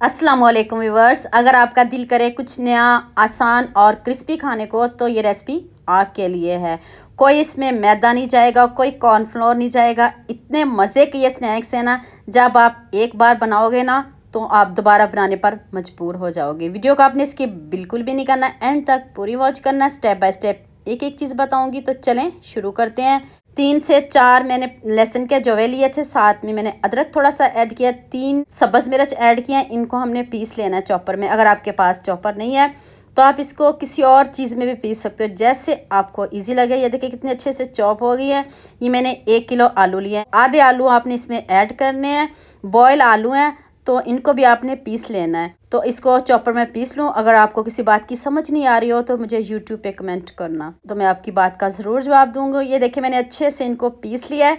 अस्सलाम वालेकुम व्यूवर्स, अगर आपका दिल करे कुछ नया आसान और क्रिस्पी खाने को तो ये रेसिपी आपके लिए है। कोई इसमें मैदा नहीं जाएगा, कोई कॉर्नफ्लोर नहीं जाएगा। इतने मज़े के ये स्नैक्स हैं ना, जब आप एक बार बनाओगे ना तो आप दोबारा बनाने पर मजबूर हो जाओगे। वीडियो को आपने इसकी बिल्कुल भी नहीं करना, एंड तक पूरी वॉच करना। स्टेप बाय स्टेप एक एक चीज़ बताऊंगी। तो चलें शुरू करते हैं। 3 से 4 मैंने लहसुन के जवे लिए थे, साथ में मैंने अदरक थोड़ा सा ऐड किया, 3 सब्ज़ मिर्च ऐड किया। इनको हमने पीस लेना है चॉपर में। अगर आपके पास चॉपर नहीं है तो आप इसको किसी और चीज़ में भी पीस सकते हो, जैसे आपको इजी लगे। ये देखिए कितने अच्छे से चॉप हो गई है। ये मैंने 1 किलो आलू लिए हैं, आधे आलू आपने इसमें ऐड करने हैं। बॉयल आलू हैं तो इनको भी आपने पीस लेना है। तो इसको चॉपर में पीस लूँ। अगर आपको किसी बात की समझ नहीं आ रही हो तो मुझे यूट्यूब पे कमेंट करना, तो मैं आपकी बात का ज़रूर जवाब दूँगी। ये देखिए मैंने अच्छे से इनको पीस लिया है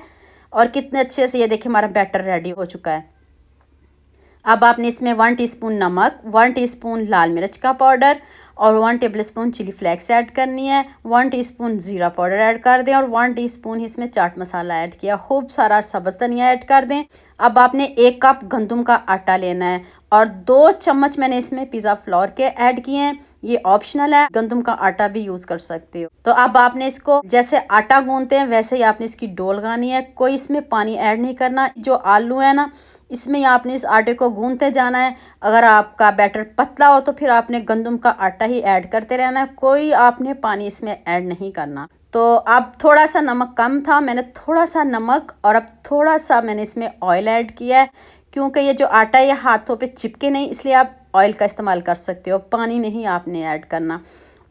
और कितने अच्छे से ये देखिए हमारा बैटर रेडी हो चुका है। अब आपने इसमें 1 टीस्पून नमक, 1 टीस्पून लाल मिर्च का पाउडर और 1 टेबलस्पून चिली फ्लेक्स ऐड करनी है। 1 टीस्पून ज़ीरा पाउडर ऐड कर दें और 1 टीस्पून इसमें चाट मसाला ऐड किया। खूब सारा सब्ज़ धनिया ऐड कर दें। अब आपने 1 कप गंदम का आटा लेना है और 2 चम्मच मैंने इसमें पिज़्ज़ा फ्लोर के ऐड किए हैं। ये ऑप्शनल है, गंदम का आटा भी यूज़ कर सकते हो। तो अब आपने इसको जैसे आटा गूंथते हैं वैसे ही आपने इसकी डोल लगानी है। कोई इसमें पानी ऐड नहीं करना। जो आलू है ना, इसमें आपने इस आटे को गूंथते जाना है। अगर आपका बैटर पतला हो तो फिर आपने गंदम का आटा ही ऐड करते रहना है, कोई आपने पानी इसमें ऐड नहीं करना। तो अब थोड़ा सा नमक कम था, मैंने थोड़ा सा नमक और अब थोड़ा सा मैंने इसमें ऑयल ऐड किया है, क्योंकि ये जो आटा है ये हाथों पे चिपके नहीं, इसलिए आप ऑयल का इस्तेमाल कर सकते हो, पानी नहीं आपने ऐड करना।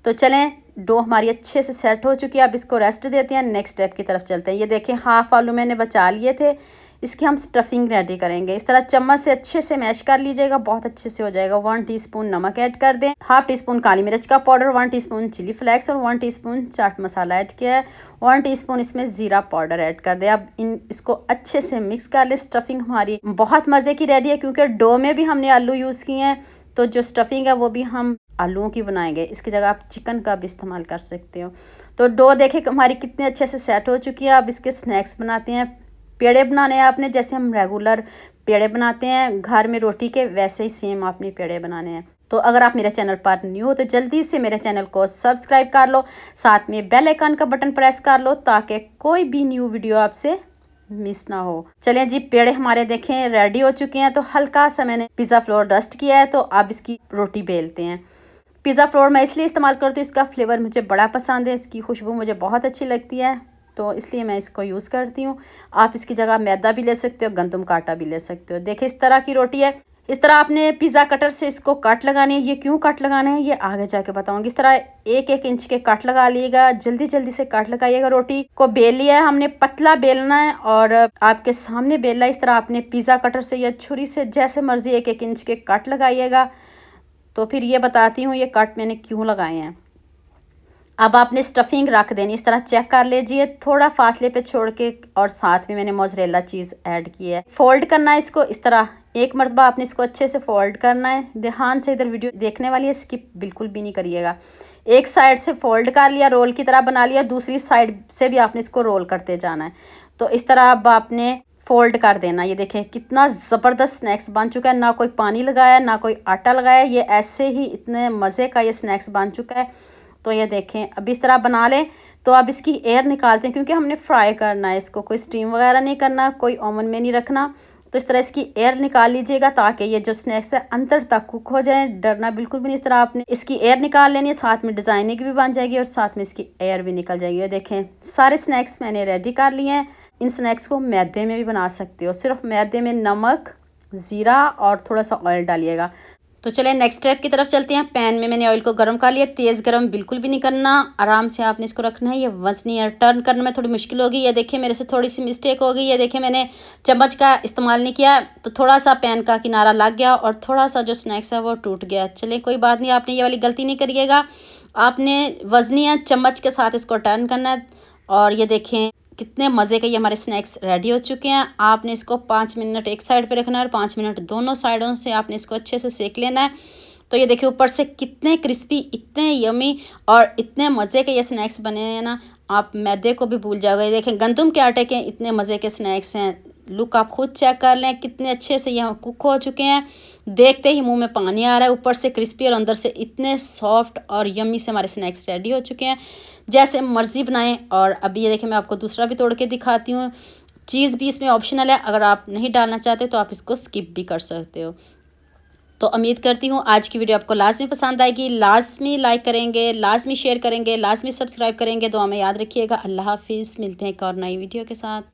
तो चलें, डो हमारी अच्छे से सेट हो चुकी है। अब इसको रेस्ट देते हैं, नेक्स्ट स्टेप की तरफ चलते हैं। ये देखें हाफ आलू मैंने बचा लिए थे, इसकी हम स्टफिंग रेडी करेंगे। इस तरह चम्मच से अच्छे से मैश कर लीजिएगा, बहुत अच्छे से हो जाएगा। 1 टीस्पून नमक ऐड कर दें, हाफ टीस्पून काली मिर्च का पाउडर, 1 टीस्पून चिली फ्लेक्स और 1 टीस्पून चाट मसाला ऐड किया है। 1 टीस्पून इसमें ज़ीरा पाउडर ऐड कर दें। अब इसको अच्छे से मिक्स कर ले। स्टफिंग हमारी बहुत मज़े की रेडी है, क्योंकि डो में भी हमने आलू यूज़ किए हैं, तो जो स्टफिंग है वो भी हम आलूओं की बनाएंगे। इसकी जगह आप चिकन का भी इस्तेमाल कर सकते हो। तो डो देखें हमारी कितने अच्छे से सेट हो चुकी है। अब इसके स्नैक्स बनाते हैं। पेड़े बनाने हैं आपने, जैसे हम रेगुलर पेड़े बनाते हैं घर में रोटी के, वैसे ही सेम आपने पेड़े बनाने हैं। तो अगर आप मेरे चैनल पर न्यू हो तो जल्दी से मेरे चैनल को सब्सक्राइब कर लो, साथ में बेल आइकन का बटन प्रेस कर लो, ताकि कोई भी न्यू वीडियो आपसे मिस ना हो। चलें जी, पेड़े हमारे देखें रेडी हो चुके हैं। तो हल्का सा मैंने पिज़्ज़ा फ्लोर डस्ट किया है, तो अब इसकी रोटी बेलते हैं। पिज़्ज़ा फ्लोर मैं इसलिए इस्तेमाल करती हूँ, इसका फ्लेवर मुझे बड़ा पसंद है, इसकी खुशबू मुझे बहुत अच्छी लगती है, तो इसलिए मैं इसको यूज़ करती हूँ। आप इसकी जगह मैदा भी ले सकते हो, गंदम का आटा भी ले सकते हो। देखिए इस तरह की रोटी है। इस तरह आपने पिज़्ज़ा कटर से इसको कट लगाने हैं। ये क्यों कट लगाना है ये आगे जाके बताऊंगी। इस तरह 1-1 इंच के कट लगा लिएगा, जल्दी जल्दी से कट लगाइएगा। रोटी को बेल लिया है हमने, पतला बेलना है और आपके सामने बेलना है। इस तरह आपने पिज़्ज़ा कटर से या छुरी से जैसे मर्जी 1-1 इंच के कट लगाइएगा। तो फिर ये बताती हूँ ये कट मैंने क्यों लगाए हैं। अब आपने स्टफिंग रख देनी, इस तरह चेक कर लीजिए, थोड़ा फासले पे छोड़ के, और साथ में मैंने मोज़रेला चीज़ ऐड की है। फोल्ड करना है इसको इस तरह, एक मरतबा आपने इसको अच्छे से फोल्ड करना है। ध्यान से इधर वीडियो देखने वाली है, स्किप बिल्कुल भी नहीं करिएगा। एक साइड से फोल्ड कर लिया, रोल की तरह बना लिया, दूसरी साइड से भी आपने इसको रोल करते जाना है। तो इस तरह अब आपने फोल्ड कर देना। ये देखें कितना ज़बरदस्त स्नैक्स बन चुका है, ना कोई पानी लगाया ना कोई आटा लगाया, ये ऐसे ही इतने मज़े का ये स्नैक्स बन चुका है। तो ये देखें अब इस तरह बना लें। तो अब इसकी एयर निकालते हैं, क्योंकि हमने फ्राई करना है इसको, कोई स्टीम वगैरह नहीं करना, कोई ओवन में नहीं रखना। तो इस तरह इसकी एयर निकाल लीजिएगा, ताकि ये जो स्नैक्स है अंदर तक कुक हो जाए, डरना बिल्कुल भी नहीं। इस तरह आपने इसकी एयर निकाल लेनी है, साथ में डिज़ाइनिंग भी बन जाएगी और साथ में इसकी एयर भी निकल जाएगी। ये देखें सारे स्नैक्स मैंने रेडी कर लिए हैं। इन स्नैक्स को मैदे में भी बना सकते हो, सिर्फ मैदे में नमक, ज़ीरा और थोड़ा सा ऑयल डालिएगा। तो चलें नेक्स्ट स्टेप की तरफ चलते हैं। पैन में मैंने ऑयल को गर्म कर लिया, तेज़ गर्म बिल्कुल भी नहीं करना, आराम से आपने इसको रखना है। ये वज़नी है, टर्न करने में थोड़ी मुश्किल होगी। ये देखिए मेरे से थोड़ी सी मिस्टेक हो गई। ये देखिए मैंने चम्मच का इस्तेमाल नहीं किया, तो थोड़ा सा पैन का किनारा लग गया और थोड़ा सा जो स्नैक्स है वो टूट गया। चलें कोई बात नहीं, आपने ये वाली गलती नहीं करिएगा। आपने वज़नी है चम्मच के साथ इसको टर्न करना है। और ये देखें कितने मज़े के ये हमारे स्नैक्स रेडी हो चुके हैं। आपने इसको 5 मिनट एक साइड पे रखना है और 5 मिनट दोनों साइडों से आपने इसको अच्छे से सेक लेना है। तो ये देखिए ऊपर से कितने क्रिस्पी, इतने यमी और इतने मज़े के ये स्नैक्स बने हैं ना, आप मैदे को भी भूल जाओगे। ये देखें गंदम के आटे के इतने मज़े के स्नैक्स हैं, लुक आप खुद चेक कर लें कितने अच्छे से यहाँ कुक हो चुके हैं। देखते ही मुंह में पानी आ रहा है, ऊपर से क्रिस्पी और अंदर से इतने सॉफ्ट और यम्मी से हमारे स्नैक्स रेडी हो चुके हैं। जैसे मर्ज़ी बनाएं। और अभी ये देखें, मैं आपको दूसरा भी तोड़ के दिखाती हूँ। चीज़ भी इसमें ऑप्शनल है, अगर आप नहीं डालना चाहते तो आप इसको स्किप भी कर सकते हो। तो उम्मीद करती हूँ आज की वीडियो आपको लाजमी पसंद आएगी। लाजमी लाइक करेंगे, लाजमी शेयर करेंगे, लाजमी सब्सक्राइब करेंगे। दुआ में याद रखिएगा। अल्लाह हाफिज़। मिलते हैं एक और नई वीडियो के साथ।